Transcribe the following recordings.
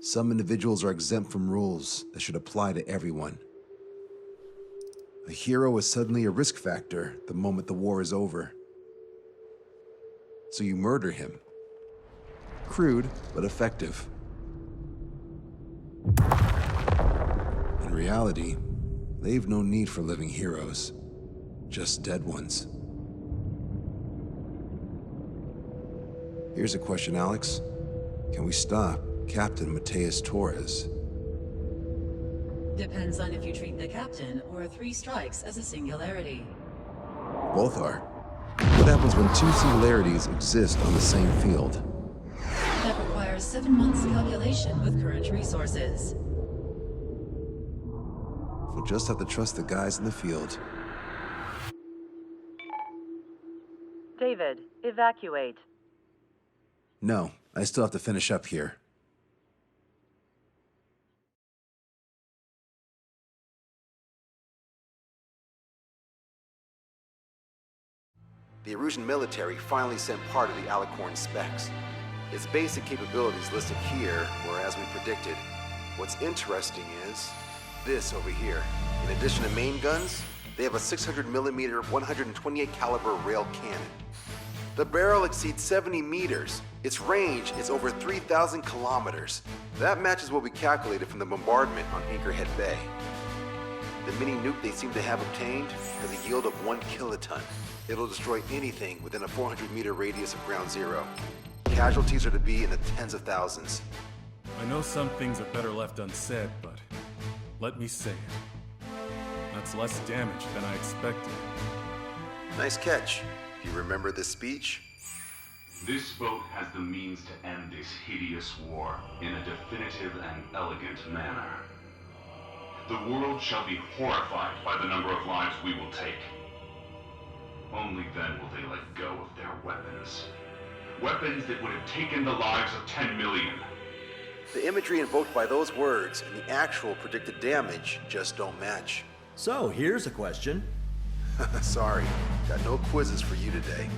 Some individuals are exempt from rules that should apply to everyone. A hero is suddenly a risk factor the moment the war is over. So you murder him. Crude, but effective. In reality, they've no need for living heroes, just dead ones. Here's a question, Alex. Can we stop Captain Mateus Torres? Depends on if you treat the captain or 3 strikes as a singularity. Both are. What happens when 2 singularities exist on the same field? That requires 7 months calculation with current resources. We'll just have to trust the guys in the field. David, evacuate. No, I still have to finish up here. The Erusian military finally sent part of the Alicorn specs. Its basic capabilities listed here were as we predicted. What's interesting is this over here. In addition to main guns, they have a 600mm 128 caliber rail cannon. The barrel exceeds 70 meters. Its range is over 3,000 kilometers. That matches what we calculated from the bombardment on Anchorhead Bay. The mini nuke they seem to have obtained has a yield of 1 kiloton. It'll destroy anything within a 400-meter radius of ground zero. Casualties are to be in the tens of thousands. I know some things are better left unsaid, but let me say it. That's less damage than I expected. Nice catch. Do you remember this speech? This vote has the means to end this hideous war in a definitive and elegant manner. The world shall be horrified by the number of lives we will take. Only then will they let go of their weapons. Weapons that would have taken the lives of 10 million. The imagery invoked by those words and the actual predicted damage just don't match. So, here's a question. Sorry, got no quizzes for you today.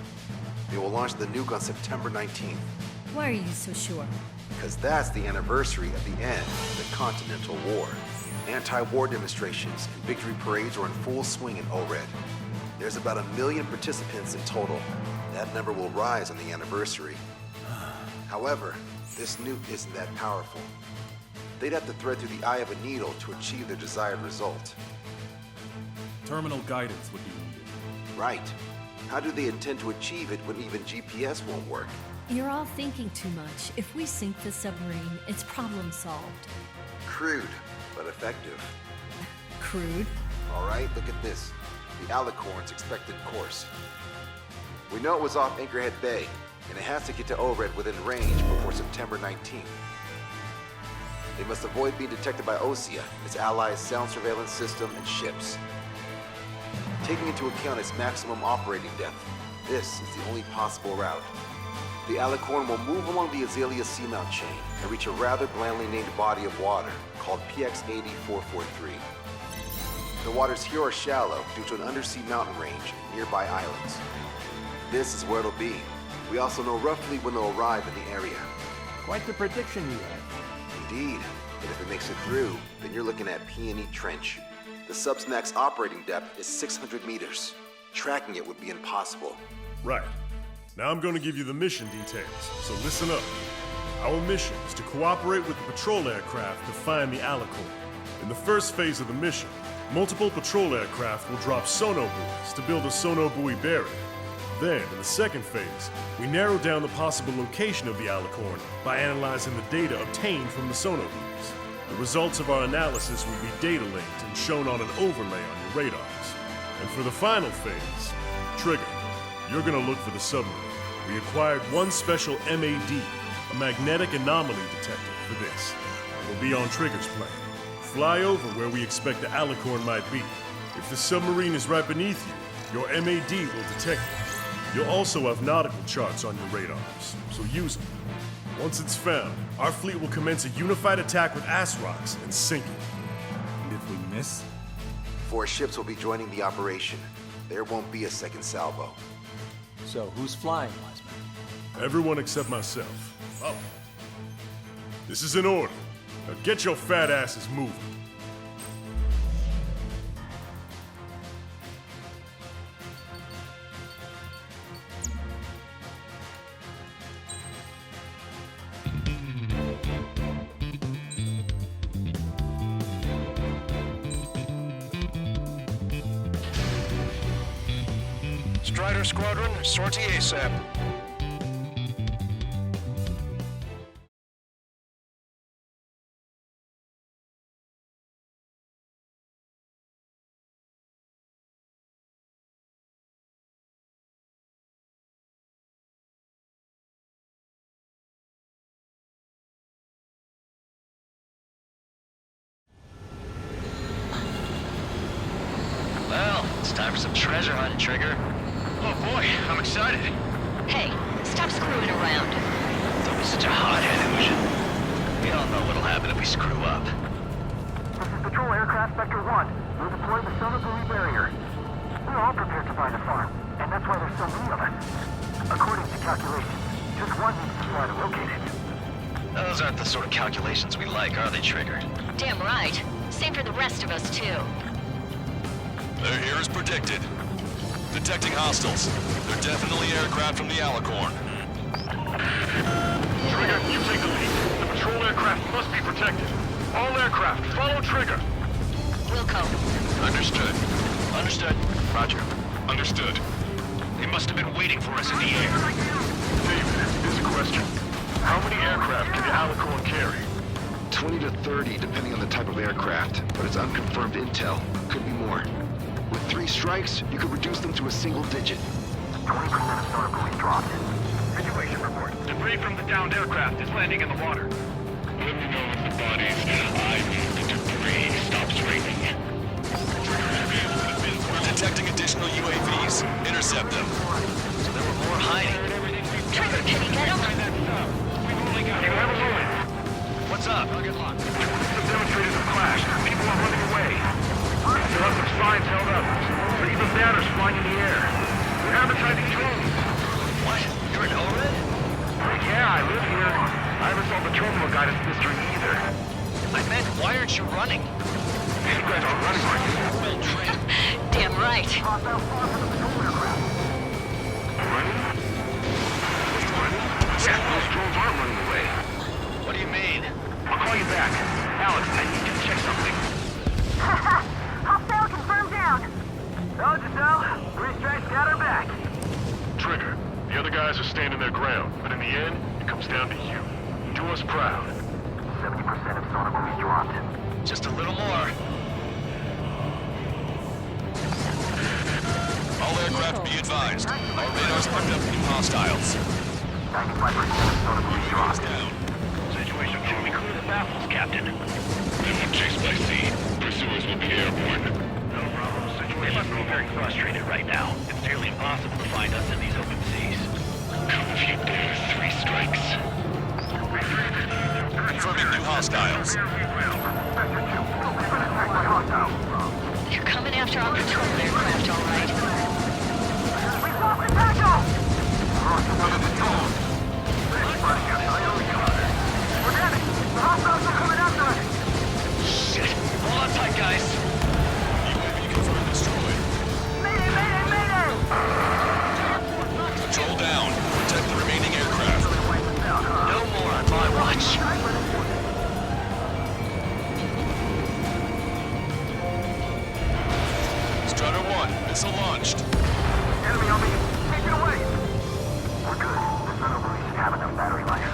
They will launch the nuke on September 19th. Why are you so sure? Because that's the anniversary of the end of the Continental War. Anti-war demonstrations and victory parades are in full swing in ORED. There's about 1 million participants in total. That number will rise on the anniversary. However, this nuke isn't that powerful. They'd have to thread through the eye of a needle to achieve their desired result. Terminal guidance would be needed. Right. How do they intend to achieve it when even GPS won't work? You're all thinking too much. If we sink the submarine, it's problem solved. Crude, but effective. Crude? All right, look at this. The Alicorn's expected course. We know it was off Anchorhead Bay, and it has to get to ORED within range before September 19th. They must avoid being detected by Osea, its allies' sound surveillance system, and ships. Taking into account its maximum operating depth, this is the only possible route. The Alicorn will move along the Azalea seamount chain and reach a rather blandly named body of water called PX-8443. The waters here are shallow due to an undersea mountain range and nearby islands. This is where it'll be. We also know roughly when they'll arrive in the area. Quite the prediction you have. Indeed, but if it makes it through, then you're looking at Peony Trench. The Subsnac's operating depth is 600 meters. Tracking it would be impossible. Right. Now I'm going to give you the mission details, so listen up. Our mission is to cooperate with the patrol aircraft to find the Alicorn. In the first phase of the mission, multiple patrol aircraft will drop sono buoys to build a sono buoy barrier. Then, in the second phase, we narrow down the possible location of the Alicorn by analyzing the data obtained from the sono buoys. The results of our analysis will be data linked and shown on an overlay on your radars. And for the final phase, Trigger, you're gonna look for the submarine. We acquired one special MAD, a magnetic anomaly detector, for this. It'll be on Trigger's plane. Fly over where we expect the Alicorn might be. If the submarine is right beneath you, your MAD will detect it. You'll also have nautical charts on your radars, so use them. Once it's found, our fleet will commence a unified attack with ass rocks and sink it. And if we miss? 4 ships will be joining the operation. There won't be a second salvo. So, who's flying, Wiseman? Everyone except myself. Oh. This is an order. Now get your fat asses moving. Strider Squadron, sortie ASAP. Well, it's time for some treasure hunting, Trigger. Oh boy, I'm excited. Hey, stop screwing around. Don't be such a hothead, Illusion. We all know what'll happen if we screw up. This is Patrol Aircraft Vector 1. We'll deploy the sonar buoy barrier. We're all prepared to buy the farm, and that's why there's so many of us. According to calculations, just one needs to fly to locate it. Those aren't the sort of calculations we like, are they, Trigger? Damn right. Same for the rest of us, too. They're here as predicted. Detecting hostiles. They're definitely aircraft from the Alicorn. Trigger, you take the lead. The patrol aircraft must be protected. All aircraft, follow Trigger. Wilco. Understood. Understood. Roger. Understood. They must have been waiting for us in the air. David, here's a question. How many aircraft can the Alicorn carry? 20 to 30, depending on the type of aircraft, but it's unconfirmed intel. Could be more. With 3 strikes, you could reduce them to a single digit. 20% of sonar buoys dropped. Situation report. Debris from the downed aircraft is landing in the water. Let me know if the bodies. I need the debris stops raining. We're detecting additional UAVs. Intercept them. So there were more hiding. Trigger, can you get him? You have a moment. What's up? Some demonstrators have clashed. People are running away. There are some signs held up. There are even banners flying in the air. They're advertising drones. What? You're in Ored? Yeah, I live here. I haven't solved the terminal guidance mystery either. I meant, why aren't you running? You guys aren't running, are you? Well trained. Damn right. Running? Yeah, those drones aren't running away. What do you mean? I'll call you back. Alex, I need you to check something. Hostile confirmed down. Told you so. 3 strikes got her back. Trigger, the other guys are standing their ground, but in the end, it comes down to you. Do us proud. 70% of sonar buoys dropped. Just a little more. All aircraft be advised. Our radars picked up new hostiles. 95% of sonar buoys dropped. Down. Situation, can we clear the baffles, Captain? They were chased by sea. Pursuers will be airborne. No problem. They must be very frustrated right now. It's nearly impossible to find us in these open seas. Come if you dare. 3 strikes. Confirming new hostiles. They're coming after our patrol aircraft, all right. We lost the tackle! Lost another patrol. We're damaged. The hostiles are coming after us. Shit! Hold on tight, guys. UAV confirmed destroyed. Mayday, mayday, mayday! Patrol down. Protect the remaining aircraft. No more on my watch. Strider 1, missile launched. Enemy on me. Take it away. We're good. The sonar buoys have enough battery life.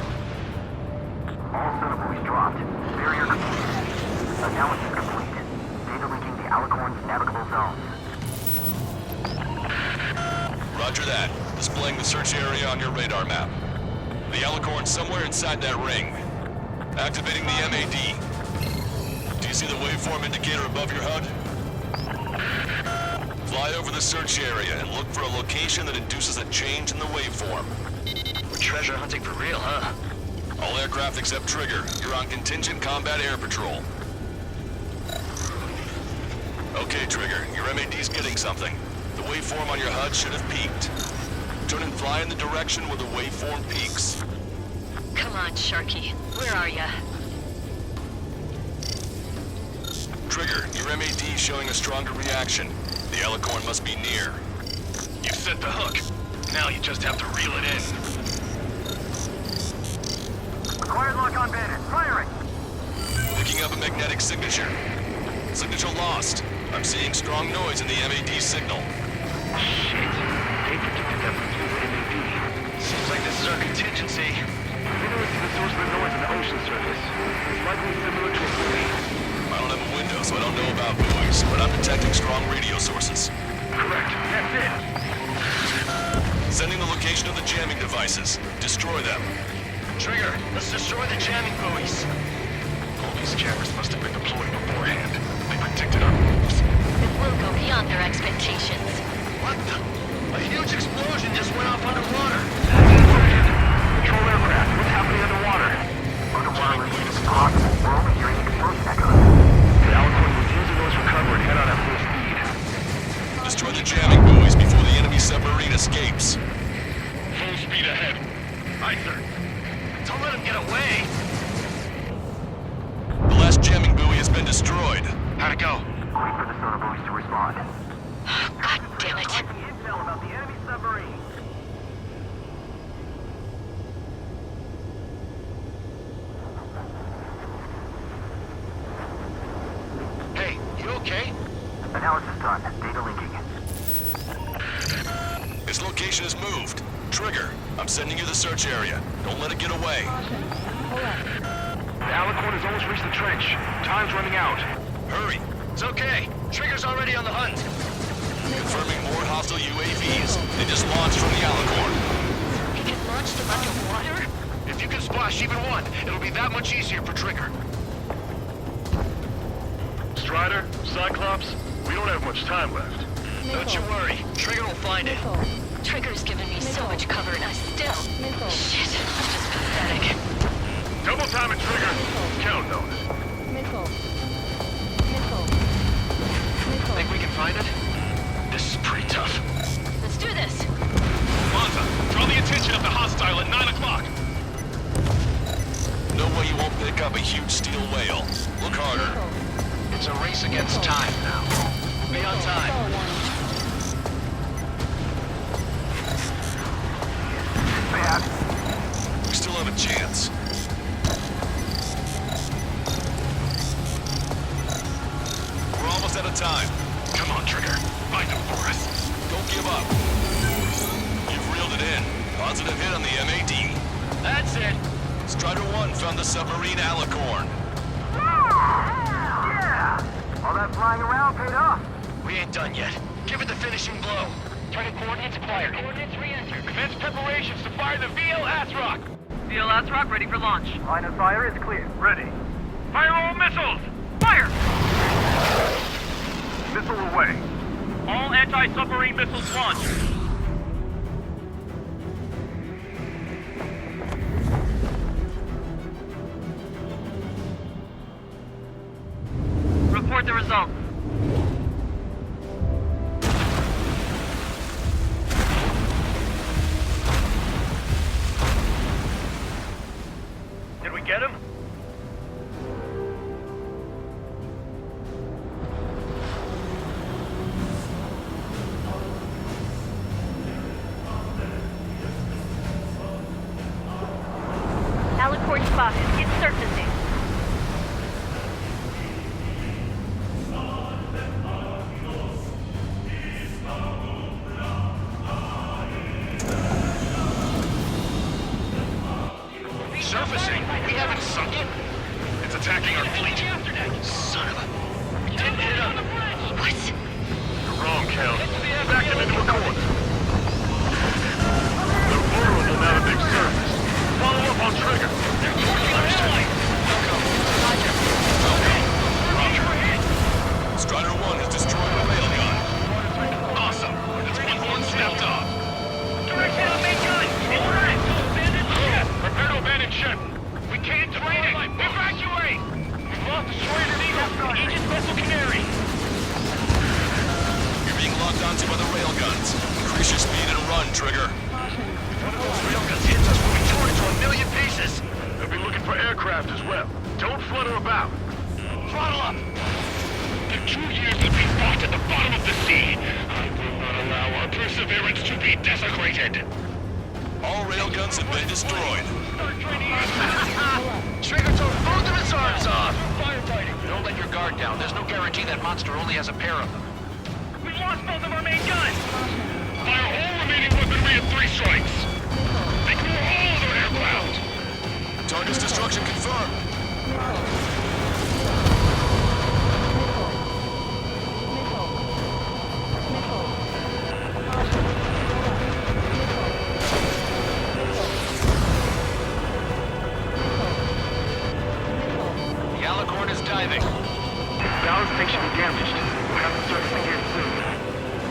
All sonar buoys dropped. Barrier complete. Analysis complete. Data linking the Alicorn's navigable zones. Roger that. Displaying the search area on your radar map. The Alicorn's somewhere inside that ring. Activating the MAD. Do you see the waveform indicator above your HUD? Fly over the search area and look for a location that induces a change in the waveform. We're treasure hunting for real, huh? All aircraft except Trigger, you're on contingent combat air patrol. Okay, Trigger, your MAD's getting something. The waveform on your HUD should have peaked. Turn and fly in the direction where the waveform peaks. Come on, Sharky. Where are ya? Trigger, your MAD is showing a stronger reaction. The Alicorn must be near. You've set the hook. Now you just have to reel it in. Acquired lock on bandit. Firing! Picking up a magnetic signature. Signature lost. I'm seeing strong noise in the MAD signal. Shit. They predicted that from through MAD. Seems like this is our contingency. Similar to the source of the noise on the ocean surface. It's likely similar to a buoy. I don't have a window, so I don't know about buoys, but I'm detecting strong radio sources. Correct. That's it. Sending the location of the jamming devices. Destroy them. Trigger, let's destroy the jamming buoys. All these cameras must have been deployed beforehand. They predicted our moves. It will go beyond their expectations. What the? A huge explosion just went off underwater. Control aircraft. What's happening underwater? Underwater release is possible. We're only hearing explosion echoes. The Alicorn will use those recover and head out at full speed. Destroy the jamming buoys before the enemy submarine escapes. Full speed ahead. Aye, sir. Don't let him get away. The last jamming buoy has been destroyed. How'd it go? Wait for the sonar buoys to respond. God damn it. Intel about the enemy submarine. Hey, you okay? Analysis done. Data linking. Its location is moved. Trigger, I'm sending you the search area. Don't let it get away. The Alicorn has almost reached the trench. Time's running out. Hurry. It's okay. Trigger's already on the hunt. Confirming more hostile UAVs. They just launched from the Alicorn. We can launch them underwater? If you can splash even one, it'll be that much easier for Trigger. Strider, Cyclops, we don't have much time left. Don't you worry. Trigger will find it. Trigger's given me so much cover and I still... Shit, I'm just pathetic. Double time and Trigger. Counting on it. Think we can find it? This is pretty tough. Let's do this. Monza, draw the attention of the hostile at 9 o'clock. No way you won't pick up a huge steel whale. Look harder. It's a race against time now. Be on time. Bad. We still have a chance. We're almost out of time. Come on, Trigger. Find them for us. Don't give up. You've reeled it in. Positive hit on the MAD. That's it. Strider 1 found the submarine Alicorn. Yeah! All that flying around paid off. We ain't done yet. Give it the finishing blow. Target coordinates acquired. Coordinates re-entered. Commence preparations to fire the VL Asrock. VL Asrock ready for launch. Line of fire is clear. Ready. Fire all missiles! Fire! Missile away. All anti-submarine missiles launched. Report the results. Did we get him? Alicorn spotted. It's surfacing. Surfacing? We haven't sunk it? It's attacking our fleet. Son of a... Didn't hit him. What? You're wrong, Count. Back them into a corner. They're vulnerable now to big surface. Follow up on Trigger. Strider 1 has destroyed a railgun. Awesome. It's one horn snapped off. Direction on main gun. Order it. Abandoned ship. Prepare to abandon ship. We can't train it. Evacuate. We've lost destroyer Eagle. Aegis vessel Canary. You're being locked onto by the railguns. Increase your speed and run, Trigger. One of those railguns hits us, we'll be torn into a million pieces. They'll be looking for aircraft as well. Don't flutter about. Throttle up. 2 years that we fought at the bottom of the sea, I will not allow our perseverance to be desecrated. All railguns have been destroyed. Strider took both of his arms off! Firefighting! Don't let your guard down. There's no guarantee that monster only has a pair of them. We lost both of our main guns! Fire all remaining weaponry at 3 strikes! Take over all other aircraft! Target's destruction confirmed. The Alicorn is diving. Balance station is damaged. We'll have to surface again soon.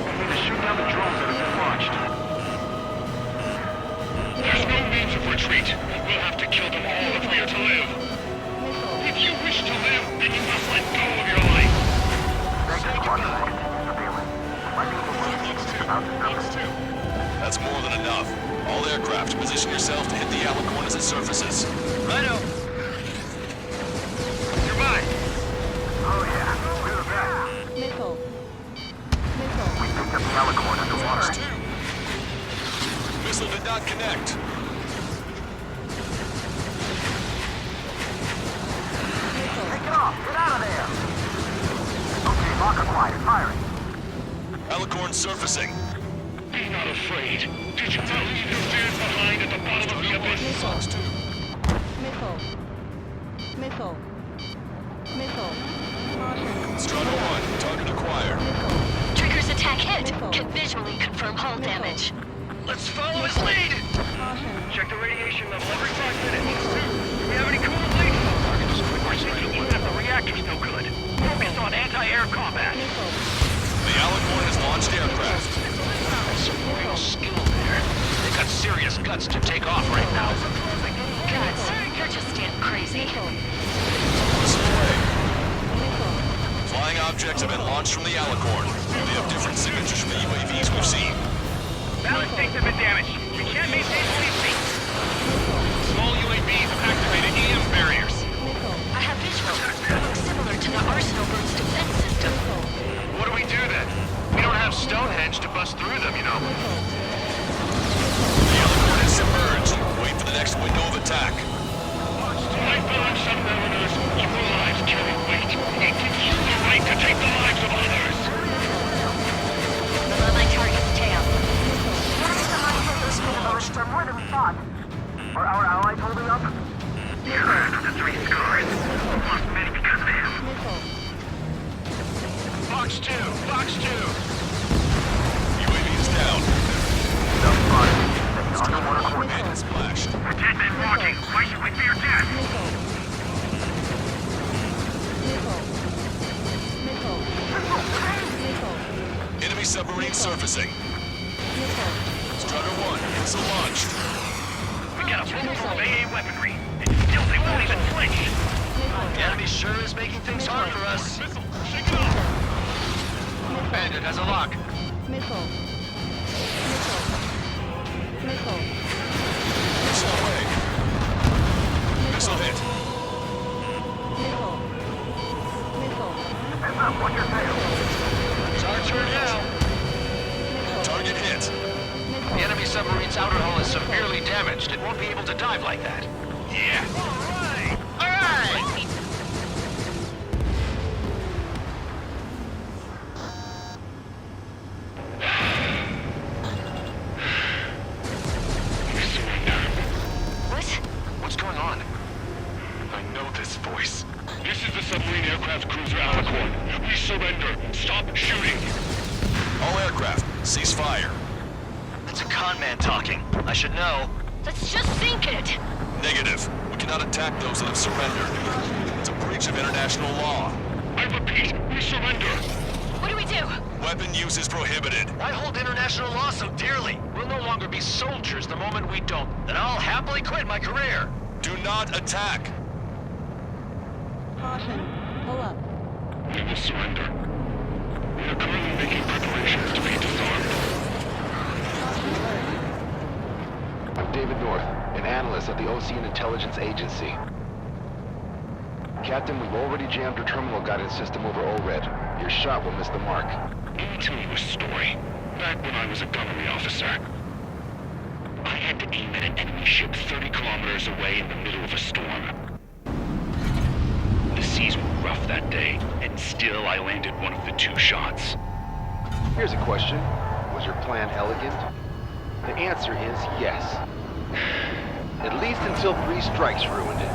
We need to shoot down the drones that have been launched. There's no means of retreat. We'll have to kill them all if we are to live. If you wish to live, then you must let go of your life. That's more than enough. All aircraft, position yourself to hit the Alicorn as it surfaces. Righto. You're mine! Oh yeah, we were back. We picked up the Alicorn underwater. Missile did not connect. Take it off! Get out of there! Okay, lock acquired. Firing. Alicorn surfacing. Be not afraid. Did you not leave your fears behind at the bottom of the abyss? Fox 2. Strider 1, target acquired. Trigger's attack hit. Can visually confirm hull damage. Let's follow his lead! Check the radiation level every 5 minutes. Do we have any coolant leaks? We're sinking even if the reactor's no good. Focus on anti-air combat. The Alicorn has launched aircraft. Some real skill there. They've got serious guts to take off right now. Guts, you're just damn crazy. Listen away. Flying objects have been launched from the Alicorn. They have different signatures from the UAVs we've seen. Balance tanks have been damaged. We can't maintain police seats. Small UAVs have activated EM barriers. I have visual. It looks similar to the Arsenal Bird's defense system. What do we do then? We don't have Stonehenge to bust through them, you know. The Alicorn is submerged. Wait for the next window of attack. My fellow submariners, your lives carry weight. It gives you the right to take the lives of others. I'm on my target's tail. They're more than we thought. Are our allies holding up? The 3 scars. Lost many because of him. Fox 2! Fox 2! UAV is down. Underwater Coordinate is splashed. Dead men walking. Why should we fear death? Enemy submarine surfacing. Strider 1, missile launched. We got a full of AA weaponry, and still they won't even flinch. The enemy sure is making things hard for us. Missile! Shake it off! Bandit has a lock. Missile away. Missile hit. Heads up, watch your tail. It's our turn now. Target hit. The enemy submarine's outer hull is severely damaged. It won't be able to dive like that. Yeah. All right! What? What's going on? I know this voice. This is the submarine aircraft cruiser Alicorn. We surrender. Stop shooting. All aircraft, cease fire. It's a con man talking. I should know. Let's just sink it. Negative. We cannot attack those that have surrendered. It's a breach of international law. I repeat, we surrender. What do we do? Weapon use is prohibited. I hold international law so dearly. We'll no longer be soldiers the moment we don't. Then I'll happily quit my career. Do not attack. We will surrender. We are currently making preparations to be disarmed. I'm David North, an analyst at the Ocean Intelligence Agency. Captain, we've already jammed our terminal guidance system over ORED. Your shot will miss the mark. Let me tell you a story. Back when I was a gunnery officer, I had to aim at an enemy ship 30 kilometers away in the middle of a storm. The seas were rough that day, and still I landed one of the 2 shots. Here's a question. Was your plan elegant? The answer is yes. At least until 3 strikes ruined it.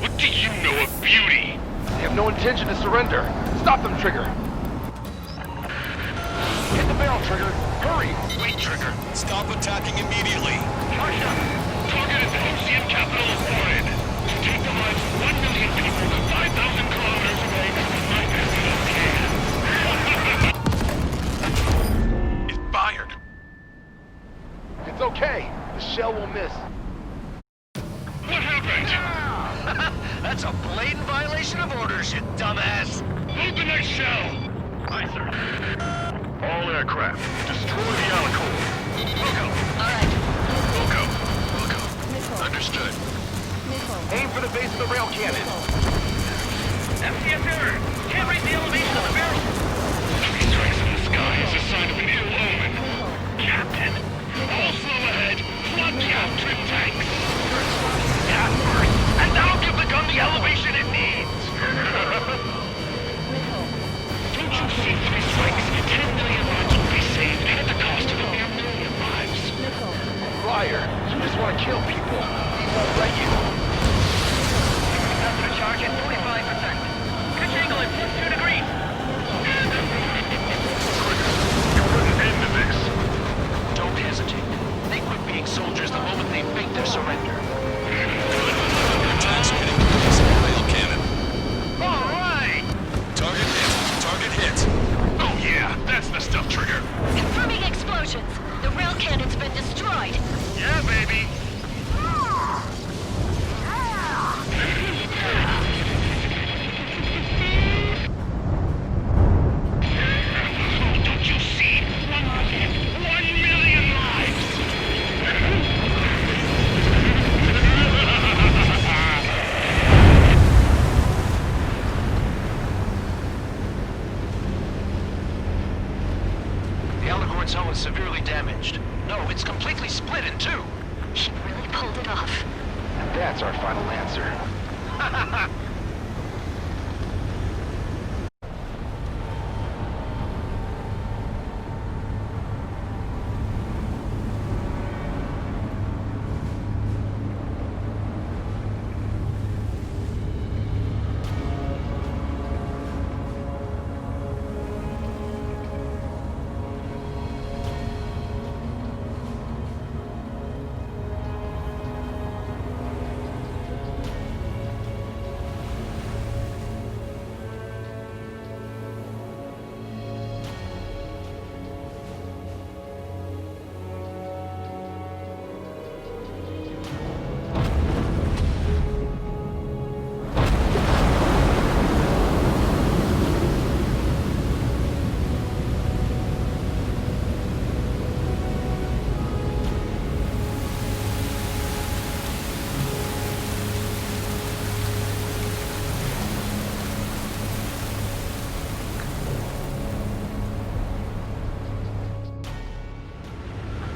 What do you know of beauty? They have no intention to surrender. Stop them, Trigger! Hit the barrel, Trigger! Hurry! Wait, Trigger. Stop attacking immediately. Charge up! Target is the Ocean capital of Orin. To take the lives of 1 million people 5,000 kilometers away from my hand. It's fired. It's okay. The shell will miss. What happened? That's a blatant violation of orders, you dumbass! Load the next shell! Aye, sir. All aircraft, destroy the Alicorn. Wilco. Alright. Wilco. Understood. Aim for the base of the rail cannon. MCS error! Can't raise the elevation of the barrel! 3 strikes in the sky is a sign of an ill omen. Captain, all slow ahead. Flood the out-trip tanks. Yeah, first. And that'll give the gun the elevation it needs! Don't you see 3 strikes? 10 million lives will be saved at the cost of a mere million lives. Liar. You just want to kill people. He won't let you. Capacity charge at 45%. Pitch angle at +2 degrees. You put an end to this. Don't hesitate. They quit being soldiers the moment they fake their surrender. Attacks hitting the base of the rail cannon. All right! Target hit. Target hit. Oh yeah, that's the stuff, Trigger. Confirming explosions. The rail cannon's been destroyed. Yeah, baby. Don't you see? 1 million lives! The Alicorn's hull is severely damaged. No, it's completely split in 2. He really pulled it off. And that's our final answer.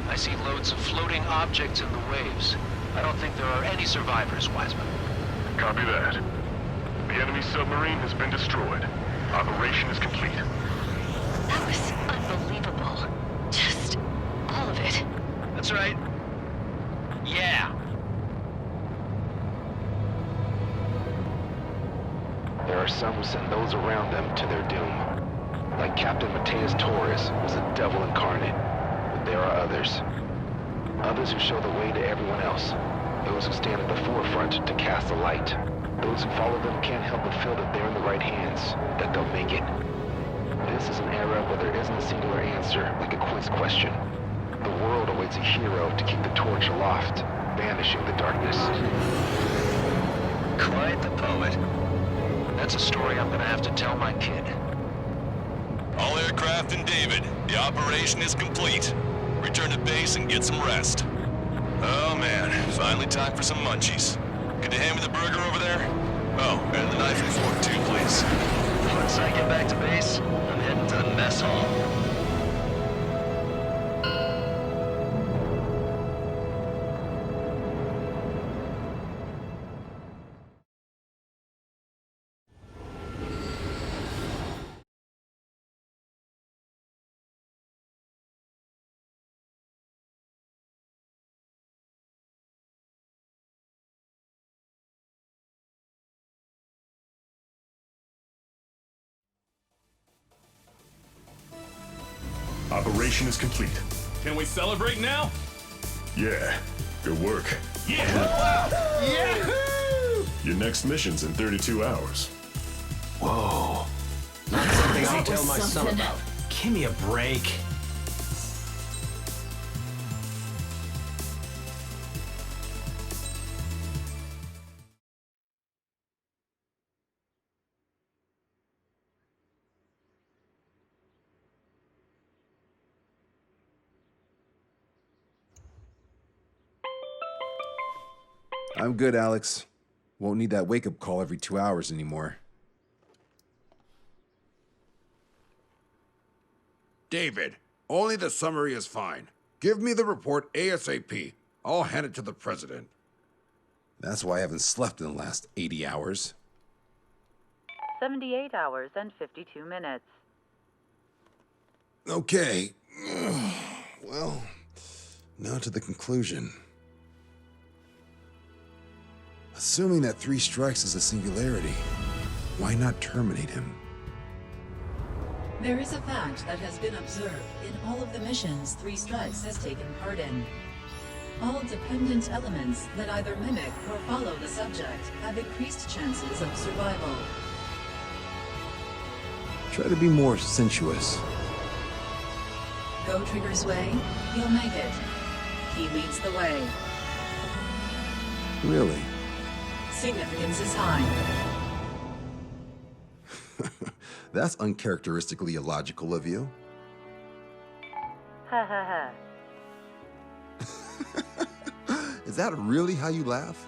I see loads of floating objects in the waves. I don't think there are any survivors, Wiseman. Copy that. The enemy submarine has been destroyed. Operation is complete. That was unbelievable. Just all of it. That's right. Yeah. There are some who send those around them to their doom. Like Captain Mateus Torres was a devil incarnate. But there are others. Others who show the way to everyone else. Those who stand at the forefront to cast the light. Those who follow them can't help but feel that they're in the right hands, that they'll make it. This is an era where there isn't a singular answer, like a quiz question. The world awaits a hero to keep the torch aloft, banishing the darkness. Quite the poet. That's a story I'm gonna have to tell my kid. All aircraft in David. The operation is complete. Return to base and get some rest. Oh man, finally time for some munchies. Could you hand me the burger over there? Oh, and the knife and fork too, please. Once I get back to base, I'm heading to the mess hall. Operation is complete. Can we celebrate now? Yeah, good work. Yeah! Yahoo! Your next mission's in 32 hours. Whoa. Not something I'll That tell was my son something. about. Give me a break. I'm good, Alex. Won't need that wake-up call every 2 hours anymore. David, only the summary is fine. Give me the report ASAP. I'll hand it to the president. That's why I haven't slept in the last 80 hours. 78 hours and 52 minutes. Okay. Well, now to the conclusion. Assuming that 3 strikes is a singularity, why not terminate him? There is a fact that has been observed in all of the missions 3 Strikes has taken part in. All dependent elements that either mimic or follow the subject have increased chances of survival. Try to be more sensuous. Go Trigger's way, you'll make it. He leads the way. Really? Significance is high. That's uncharacteristically illogical of you. Ha ha ha. Is that really how you laugh?